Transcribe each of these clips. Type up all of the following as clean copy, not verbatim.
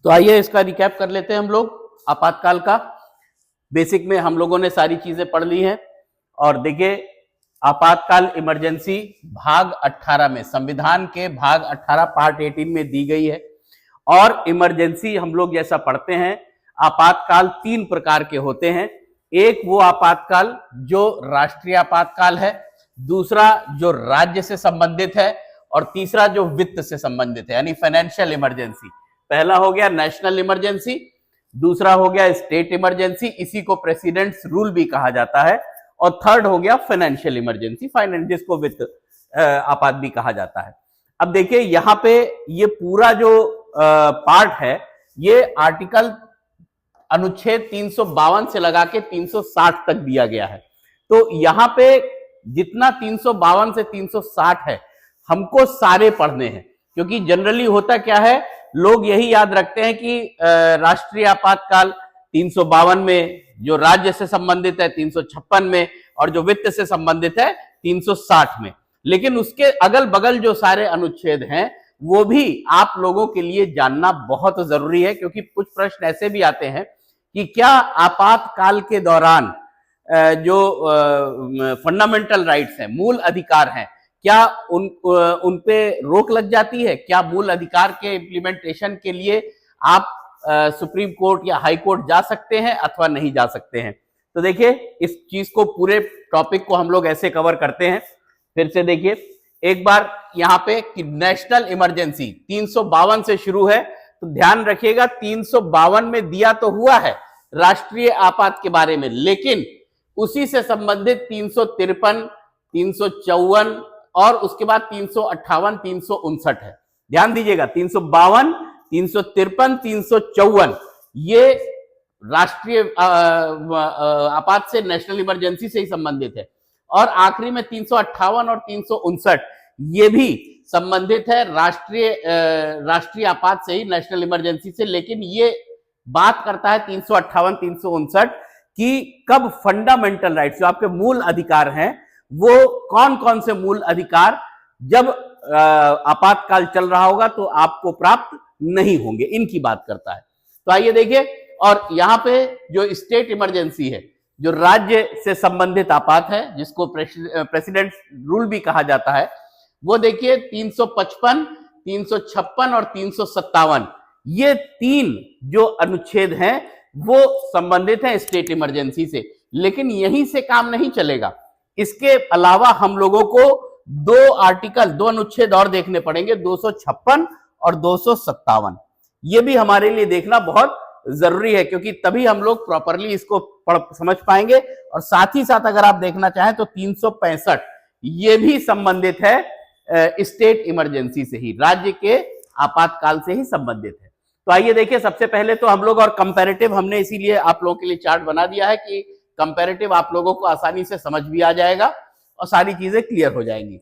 तो आइए इसका रिकैप कर लेते हैं हम लोग। आपातकाल का बेसिक में हम लोगों ने सारी चीजें पढ़ ली हैं। और देखिए, आपातकाल इमरजेंसी भाग 18 में, संविधान के भाग 18 पार्ट 18 में दी गई है। और इमरजेंसी हम लोग जैसा पढ़ते हैं, आपातकाल 3 प्रकार के होते हैं। एक वो आपातकाल जो राष्ट्रीय आपातकाल है, दूसरा जो राज्य से संबंधित है, और तीसरा जो वित्त से संबंधित है, यानी फाइनेंशियल इमरजेंसी। पहला हो गया नेशनल इमरजेंसी, दूसरा हो गया स्टेट इमरजेंसी, इसी को प्रेसिडेंट्स रूल भी कहा जाता है, और थर्ड हो गया फाइनेंशियल इमरजेंसी, फाइनेंस, जिसको वित्त आपात भी कहा जाता है। अब देखिए यहां पे ये पूरा जो पार्ट है, ये आर्टिकल अनुच्छेद 352 से लगा के 360 तक दिया गया है। तो यहां पे जितना 352 से 360 है, हमको सारे पढ़ने हैं, क्योंकि जनरली होता क्या है, लोग यही याद रखते हैं कि राष्ट्रीय आपातकाल 352 में, जो राज्य से संबंधित है 356 में, और जो वित्त से संबंधित है 360 में। लेकिन उसके अगल बगल जो सारे अनुच्छेद हैं, वो भी आप लोगों के लिए जानना बहुत जरूरी है, क्योंकि कुछ प्रश्न ऐसे भी आते हैं कि क्या आपातकाल के दौरान जो फंडामेंटल राइट्स हैं, मूल अधिकार हैं, क्या उन पे रोक लग जाती है? क्या मूल अधिकार के इम्प्लीमेंटेशन के लिए आप सुप्रीम कोर्ट या हाई कोर्ट जा सकते हैं अथवा नहीं जा सकते हैं? तो देखिए, इस चीज को, पूरे टॉपिक को हम लोग ऐसे कवर करते हैं। फिर से देखिए एक बार यहां पे कि नेशनल इमरजेंसी 352 से शुरू है, तो ध्यान रखिएगा 352 में दिया तो हुआ है राष्ट्रीय आपात के बारे में, लेकिन उसी से संबंधित 353, 354 और उसके बाद 358, 359 है। ध्यान दीजिएगा, 352, 353, 354 ये राष्ट्रीय आपात से, नेशनल इमरजेंसी से ही संबंधित है। और आखिरी में 358 और 359 ये भी संबंधित है राष्ट्रीय आपात से ही, नेशनल इमरजेंसी से। लेकिन ये बात करता है 358, 359 कि कब फंडामेंटल राइट्स, जो आपके मूल अधिकार हैं, वो कौन कौन से मूल अधिकार जब आपातकाल चल रहा होगा तो आपको प्राप्त नहीं होंगे, इनकी बात करता है। तो आइए देखिए, और यहां पे जो स्टेट इमरजेंसी है, जो राज्य से संबंधित आपात है, जिसको प्रेसिडेंट रूल भी कहा जाता है, वो देखिए 355, 356 और 357 ये 3 जो अनुच्छेद हैं वो संबंधित हैं स्टेट इमरजेंसी से। लेकिन यहीं से काम नहीं चलेगा, इसके अलावा हम लोगों को 2 अनुच्छेद और देखने पड़ेंगे, 256 और 257। ये भी हमारे लिए देखना बहुत जरूरी है, क्योंकि तभी हम लोग प्रॉपरली इसको समझ पाएंगे। और साथ ही साथ अगर आप देखना चाहें तो 365 ये भी संबंधित है स्टेट इमरजेंसी से ही, राज्य के आपातकाल से ही संबंधित है। तो आइए देखिए, सबसे पहले तो हम लोग, और कंपैरेटिव हमने इसीलिए आप लोगों के लिए चार्ट बना दिया है कि कंपैरेटिव आप लोगों को आसानी से समझ भी आ जाएगा और सारी चीजें क्लियर हो जाएंगी।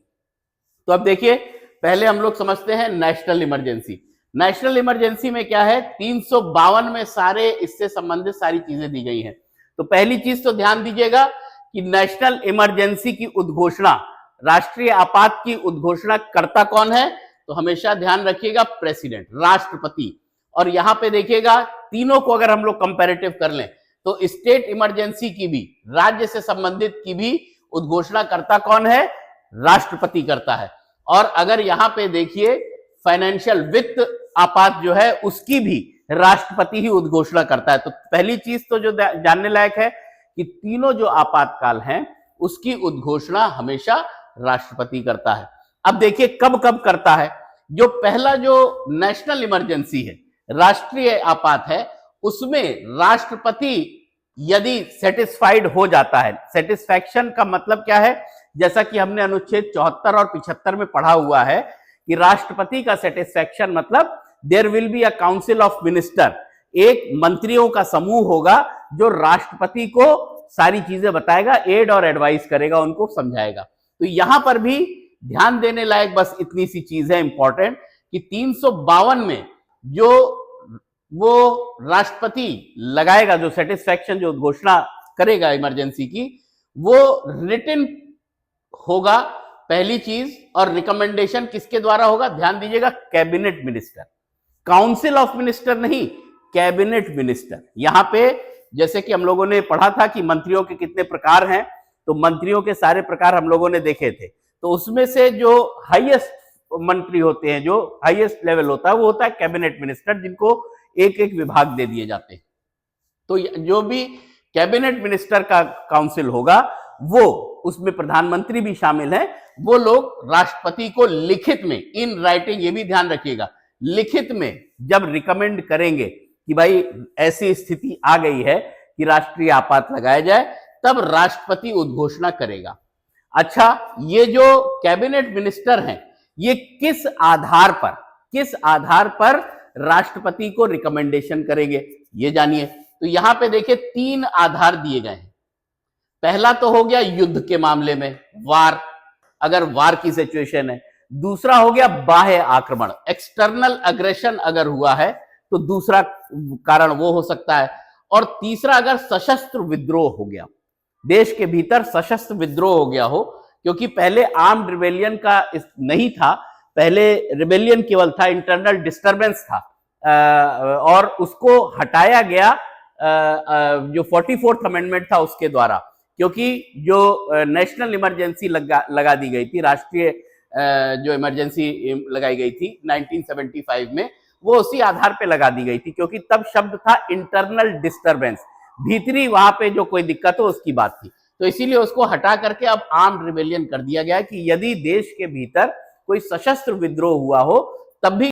तो अब देखिए, पहले हम लोग समझते हैं नेशनल इमरजेंसी। नेशनल इमरजेंसी में क्या है, 352 में सारे इससे संबंधित सारी चीजें दी गई हैं। तो पहली चीज तो ध्यान दीजिएगा कि नेशनल इमरजेंसी की उद्घोषणा, राष्ट्रीय आपात की उद्घोषणा करता कौन है? तो हमेशा ध्यान रखिएगा, प्रेसिडेंट, राष्ट्रपति। और यहां पे देखिएगा, तीनों को अगर हम लोग कंपैरेटिव कर लें तो स्टेट इमरजेंसी की भी, राज्य से संबंधित की भी उद्घोषणा करता कौन है? राष्ट्रपति करता है। और अगर यहां पे देखिए, फाइनेंशियल, वित्त आपात जो है, उसकी भी राष्ट्रपति ही उद्घोषणा करता है। तो पहली चीज तो जो जानने लायक है कि तीनों जो आपातकाल हैं उसकी उद्घोषणा हमेशा राष्ट्रपति करता है। अब देखिए कब कब करता है। जो पहला जो नेशनल इमरजेंसी है, राष्ट्रीय आपात है, उसमें राष्ट्रपति यदि सेटिस्फाइड हो जाता है, सेटिस्फैक्शन का मतलब क्या है, जैसा कि हमने अनुच्छेद 74 और 75 में पढ़ा हुआ है कि राष्ट्रपति का सेटिस्फैक्शन मतलब there will be a council of minister, एक मंत्रियों का समूह होगा जो राष्ट्रपति को सारी चीजें बताएगा, एड और एडवाइस करेगा, उनको समझाएगा। तो यहां पर भी ध्यान देने लायक बस इतनी सी चीज है इंपॉर्टेंट, कि 352 में जो वो राष्ट्रपति लगाएगा, जो सेटिस्फैक्शन, जो घोषणा करेगा इमरजेंसी की, वो रिटन होगा पहली चीज। और रिकमेंडेशन किसके द्वारा होगा? ध्यान दीजिएगा, cabinet minister. Council of minister नहीं, कैबिनेट मिनिस्टर। यहां पे जैसे कि हम लोगों ने पढ़ा था कि मंत्रियों के कितने प्रकार हैं, तो मंत्रियों के सारे प्रकार हम लोगों ने देखे थे। तो उसमें से जो हाईएस्ट मंत्री होते हैं, जो हाईएस्ट लेवल होता है, वो होता है कैबिनेट मिनिस्टर, जिनको एक एक विभाग दे दिए जाते हैं। तो जो भी कैबिनेट मिनिस्टर का काउंसिल होगा, वो उसमें प्रधानमंत्री भी शामिल है, वो लोग राष्ट्रपति को लिखित में, इन राइटिंग, ये भी ध्यान रखिएगा, लिखित में जब रिकमेंड करेंगे कि भाई ऐसी स्थिति आ गई है कि राष्ट्रीय आपात लगाया जाए, तब राष्ट्रपति उद्घोषणा करेगा। अच्छा, ये जो कैबिनेट मिनिस्टर हैं, ये किस आधार पर राष्ट्रपति को रिकमेंडेशन करेंगे, ये जानिए। तो यहां पे देखिए 3 आधार दिए गए हैं। पहला तो हो गया युद्ध के मामले में, वार, अगर वार की सिचुएशन है। दूसरा हो गया बाह्य आक्रमण, एक्सटर्नल अग्रेशन अगर हुआ है तो दूसरा कारण वो हो सकता है। और तीसरा, अगर सशस्त्र विद्रोह हो गया, देश के भीतर सशस्त्र विद्रोह हो गया हो, क्योंकि पहले आर्म्ड रिबेलियन का नहीं था, पहले रिबेलियन केवल था, इंटरनल डिस्टरबेंस था, और उसको हटाया गया जो 44th अमेंडमेंट था उसके द्वारा, क्योंकि जो नेशनल इमरजेंसी लगा दी गई थी, राष्ट्रीय जो इमरजेंसी लगाई गई थी 1975 में, वो उसी आधार पे लगा दी गई थी, क्योंकि तब शब्द था इंटरनल डिस्टरबेंस, भीतरी वहां पे जो कोई दिक्कत हो उसकी बात थी। तो इसीलिए उसको हटा करके अब आर्म्ड रिबेलियन कर दिया गया कि यदि देश के भीतर कोई सशस्त्र विद्रोह हुआ हो तब भी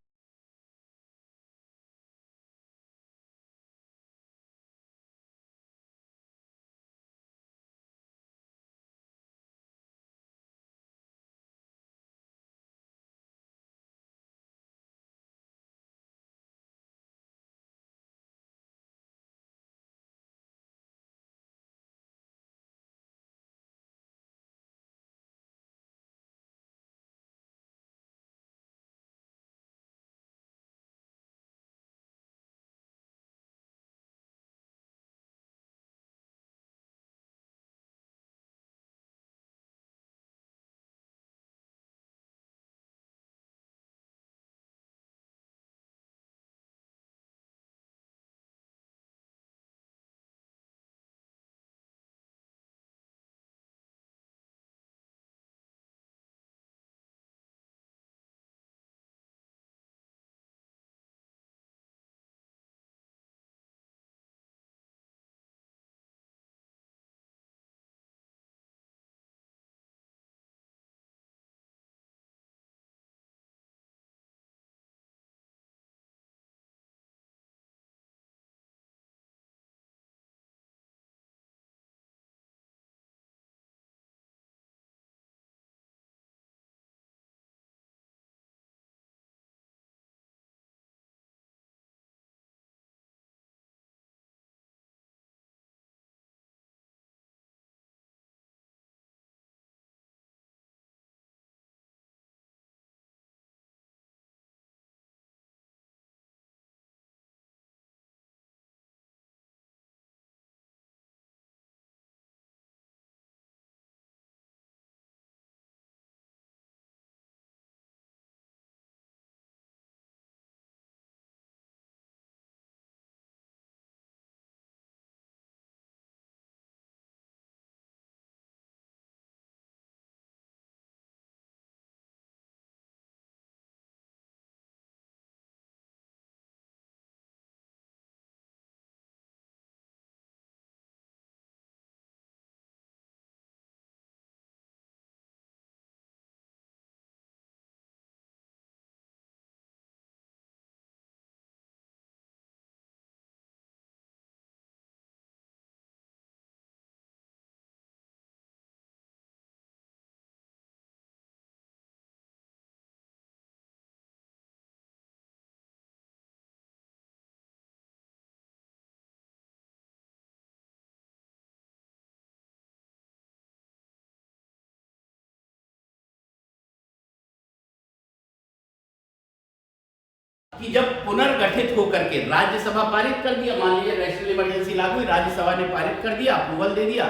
कि जब पुनर्गठित होकर के राज्यसभा पारित कर दिया, मान लीजिए नेशनल इमरजेंसी लागू हुई, राज्यसभा ने पारित कर दिया, अप्रूवल दे दिया,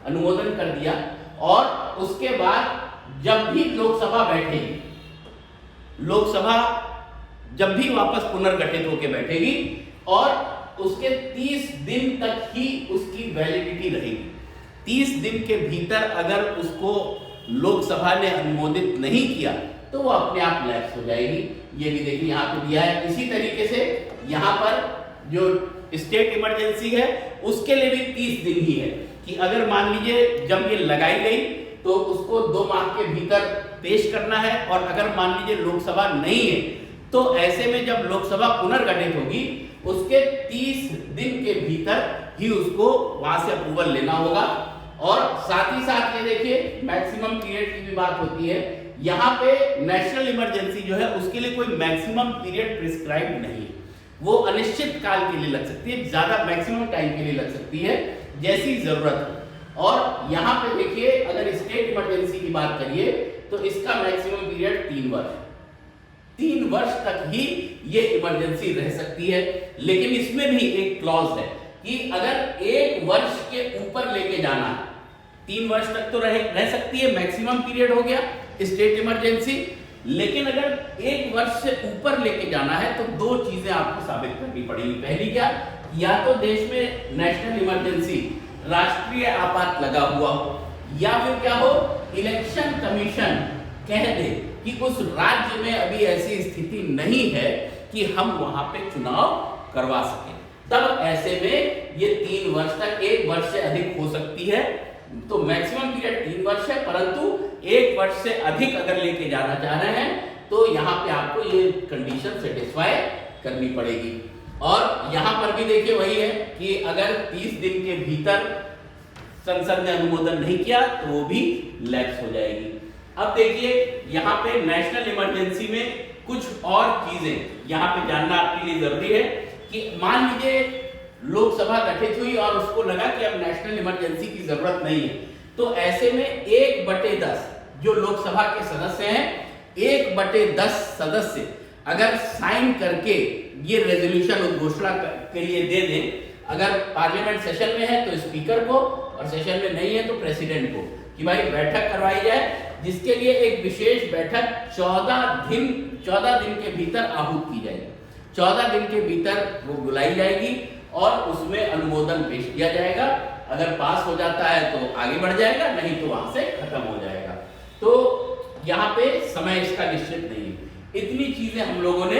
अनुमोदन कर दिया, और उसके बाद जब भी लोकसभा बैठेगी, लोकसभा जब भी वापस पुनर्गठित होकर बैठेगी और उसके 30 दिन तक ही उसकी वैलिडिटी रहेगी। 30 दिन के भीतर अगर उसको लोकसभा ने अनुमोदित नहीं किया तो वो अपने आप लैप्स हो जाएगी। ये भी देखिए यहाँ पे दिया है। इसी तरीके से यहाँ पर जो स्टेट इमरजेंसी है उसके लिए भी 30 दिन ही है कि अगर मान लीजिए जब ये लगाई गई तो उसको 2 माह के भीतर पेश करना है, और अगर मान लीजिए लोकसभा नहीं है तो ऐसे में जब लोकसभा पुनर्गठित होगी उसके 30 दिन के भीतर ही उसको वहां से अप्रूवल लेना होगा। और साथ ही साथ ये देखिए मैक्सिमम पीरियड की भी बात होती है। यहाँ पे नेशनल इमरजेंसी जो है उसके लिए कोई मैक्सिमम पीरियड प्रिस्क्राइब नहीं है, वो अनिश्चित काल के लिए लग सकती है, ज्यादा मैक्सिमम टाइम के लिए लग सकती है जैसी जरूरत हो। और यहाँ पे देखिए अगर स्टेट इमरजेंसी की बात करिए तो इसका मैक्सिमम पीरियड 3 वर्ष, 3 वर्ष तक ही ये इमरजेंसी रह सकती है। लेकिन इसमें भी एक क्लॉज है कि अगर 1 वर्ष के ऊपर लेके जाना है, 3 वर्ष तक तो रह सकती है, मैक्सिमम पीरियड हो गया स्टेट इमरजेंसी। लेकिन अगर 1 वर्ष से ऊपर लेके जाना है तो 2 चीजें आपको साबित करनी पड़ेगी। पहली क्या, या तो देश में नेशनल इमरजेंसी राष्ट्रीय आपात लगा हुआ हो, या फिर क्या हो, इलेक्शन कमीशन कह दे कि उस राज्य में अभी ऐसी स्थिति नहीं है कि हम वहां पे चुनाव करवा सकें। तब ऐसे में ये 3 वर्ष तक, 1 वर्ष से अधिक हो सकती है। तो मैक्सिमम पीरियड 3 वर्ष है, परंतु 1 वर्ष से अधिक अगर लेके जाना चाह रहे हैं तो यहाँ पे आपको ये कंडीशन सेटिस्फाई करनी पड़ेगी। और यहाँ पर भी देखिए वही है कि अगर 30 दिन के भीतर संसद ने अनुमोदन नहीं किया तो वो भी लैप्स हो जाएगी। अब देखिए यहाँ पे नेशनल इमरजेंसी में कुछ और चीजें यहाँ पे जानना आपके लिए जरूरी है कि मान लीजिए लोकसभा गठित हुई और उसको लगा कि अब नेशनल इमरजेंसी की जरूरत नहीं है, तो ऐसे में 1/10 जो लोकसभा के सदस्य हैं, 1/10 सदस्य अगर साइन करके ये रेजोल्यूशन उद्घोषणा के लिए दे दें, अगर पार्लियामेंट सेशन में है तो स्पीकर को और सेशन में नहीं है तो प्रेसिडेंट को, कि भाई बैठक करवाई जाए, जिसके लिए एक विशेष बैठक 14 दिन के भीतर आहूत की जाएगी। 14 दिन के भीतर वो बुलाई जाएगी और उसमें अनुमोदन पेश किया जाएगा। अगर पास हो जाता है तो आगे बढ़ जाएगा, नहीं तो वहां से खत्म हो जाएगा। तो यहाँ पे समय इसका निश्चित नहीं है। इतनी चीजें हम लोगों ने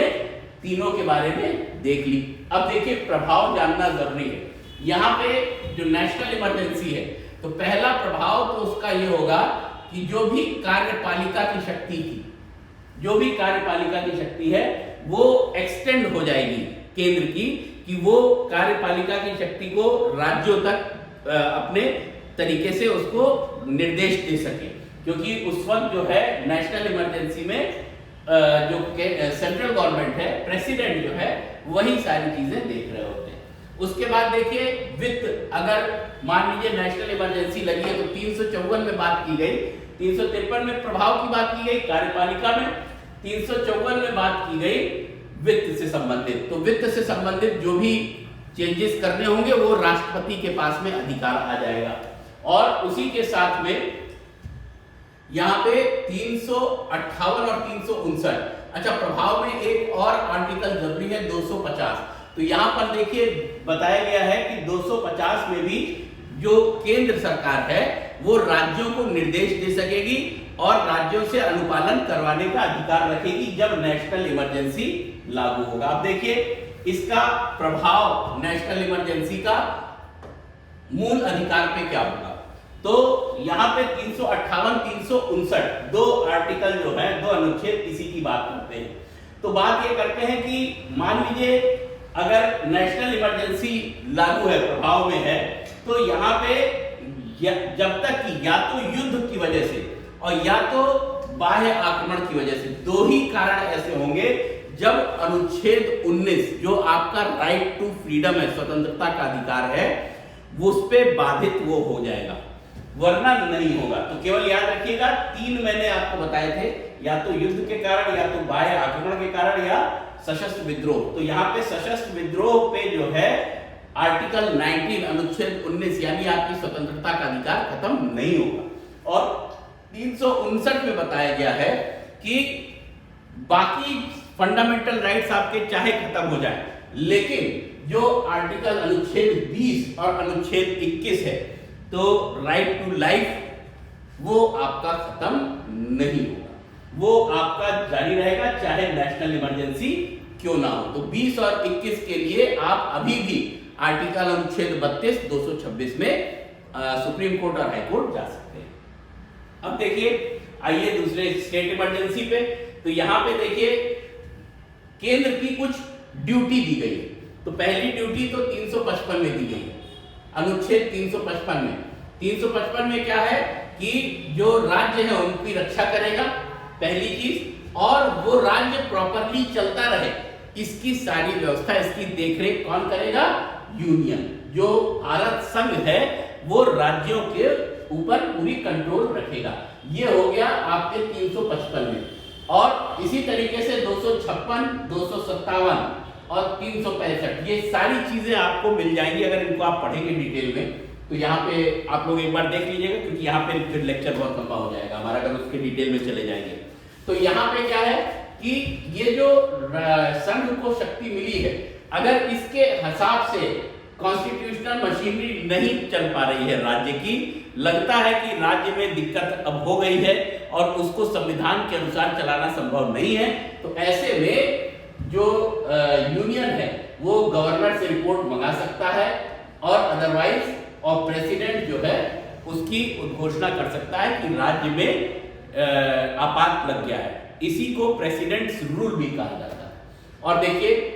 तीनों के बारे में देख ली। अब देखिए प्रभाव जानना जरूरी है। यहाँ पे जो नेशनल इमरजेंसी है तो पहला प्रभाव तो उसका ये होगा कि जो भी कार्यपालिका की शक्ति थी, जो भी कार्यपालिका की शक्ति है वो एक्सटेंड हो जाएगी केंद्र की, कि वो कार्यपालिका की शक्ति को राज्यों तक अपने तरीके से उसको निर्देश दे सके। क्योंकि उस वक्त जो है नेशनल इमरजेंसी में जो सेंट्रल गवर्नमेंट है, प्रेसिडेंट जो है वही सारी चीजें देख रहे होते हैं। उसके बाद देखिए वित्त, अगर मान लीजिए नेशनल इमरजेंसी लगी है तो 354 में बात की गई, 353 में प्रभाव की बात की गई कार्यपालिका में, 354 में बात की गई वित्त से संबंधित। तो वित्त से संबंधित जो भी चेंजेस करने होंगे वो राष्ट्रपति के पास में अधिकार आ जाएगा। और उसी के साथ में यहाँ पे 358 और 359, अच्छा प्रभाव में एक और आर्टिकल जरूरी है 250। तो यहाँ पर देखिए बताया गया है कि 250 में भी जो केंद्र सरकार है वो राज्यों को निर्देश दे सकेगी और राज्यों से अनुपालन करवाने का अधिकार रखेगी जब नेशनल इमरजेंसी लागू होगा। अब देखिए इसका प्रभाव नेशनल इमरजेंसी का मूल अधिकार पे क्या होगा। तो यहाँ पे 358, 359 दो आर्टिकल जो है, दो अनुच्छेद इसी की बात करते हैं। तो बात ये करते हैं कि मान लीजिए अगर नेशनल इमरजेंसी लागू है, प्रभाव में है, तो यहाँ पे जब तक कि या तो युद्ध की वजह से और या तो बाह्य आक्रमण की वजह से, दो ही कारण ऐसे होंगे जब अनुच्छेद 19 जो आपका राइट टू फ्रीडम है, स्वतंत्रता का अधिकार है, उस पे बाधित वो हो जाएगा, वरना नहीं होगा। तो केवल याद रखिएगा 3 मैंने आपको बताए थे, या तो युद्ध के कारण, या तो बाह्य आक्रमण के कारण, या सशस्त्र विद्रोह। तो यहाँ पे सशस्त्र विद्रोह पे जो है आर्टिकल 19 अनुच्छेद 19 यानी आपकी स्वतंत्रता का अधिकार खत्म नहीं होगा। और 359 में बताया गया है कि बाकी फंडामेंटल राइट्स आपके चाहे खत्म हो जाए, लेकिन जो आर्टिकल अनुच्छेद 20 और अनुच्छेद 21 है, तो राइट टू लाइफ वो आपका खत्म नहीं होगा, वो आपका जारी रहेगा चाहे नेशनल इमरजेंसी क्यों ना हो। तो 20 और 21 के लिए आप अभी भी आर्टिकल अनुच्छेद 32, 226 में सुप्रीम कोर्ट और हाई कोर्ट जा सकते हैं। अब देखिए, आइए दूसरे स्टेट इमरजेंसी पे। तो यहां पे देखिए केंद्र की कुछ ड्यूटी दी गई है। तो पहली ड्यूटी तो 355 में दी गई है, अनुच्छेद 355 में। 355 में क्या है कि जो राज्य है उनकी रक्षा करेगा, पहली चीज, और वो राज्य प्रॉपरली चलता रहे, इसकी सारी व्यवस्था, इसकी देखरेख कौन करेगा? यूनियन। जो भारत संघ है वो राज्यों के ऊपर पूरी कंट्रोल रखेगा। ये हो गया आपके 355 में। और इसी तरीके से 256, 257 और 365, ये सारी चीजें आपको मिल जाएंगी अगर इनको आप पढ़ेंगे डिटेल में। तो यहाँ पे आप लोग एक बार देख लीजिएगा, क्योंकि यहाँ पे फिर लेक्चर बहुत लंबा हो जाएगा हमारा अगर उसके डिटेल में चले जाएंगे। तो यहाँ पे क्या है कि ये जो संघ को शक्ति मिली है, अगर इसके हिसाब से कॉन्स्टिट्यूशनल मशीनरी नहीं चल पा रही है राज्य की, लगता है कि राज्य में दिक्कत अब हो गई है और उसको संविधान के अनुसार चलाना संभव नहीं है, तो ऐसे में जो यूनियन है वो गवर्नर से रिपोर्ट मंगा सकता है, और अदरवाइज और प्रेसिडेंट जो है उसकी उद्घोषणा कर सकता है कि राज्य में आपात लग गया है। इसी को प्रेसिडेंट्स रूल भी कहा जाता है। और देखिए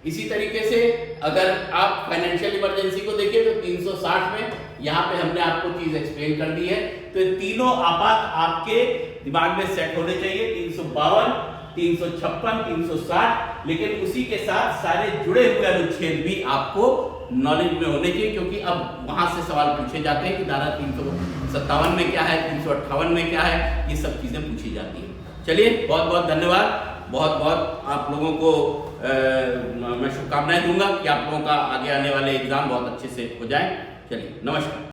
इसी तरीके से अगर आप फाइनेंशियल इमरजेंसी को देखिए तो 360 में यहाँ पे हमने आपको चीज एक्सप्लेन कर दी है। तो ये तीनों आपात आपके दिमाग में सेट होने चाहिए, 352, 356, 360, लेकिन उसी के साथ सारे जुड़े हुए अनुच्छेद भी आपको नॉलेज में होने चाहिए, क्योंकि अब वहां से सवाल पूछे जाते हैं कि धारा 357 में क्या है, 358 में क्या है, ये सब चीजें पूछी जाती है। चलिए, बहुत बहुत धन्यवाद, बहुत बहुत आप लोगों को मैं शुभकामनाएं दूंगा कि आप लोगों का आगे आने वाले एग्जाम बहुत अच्छे से हो जाए। चलिए, नमस्कार।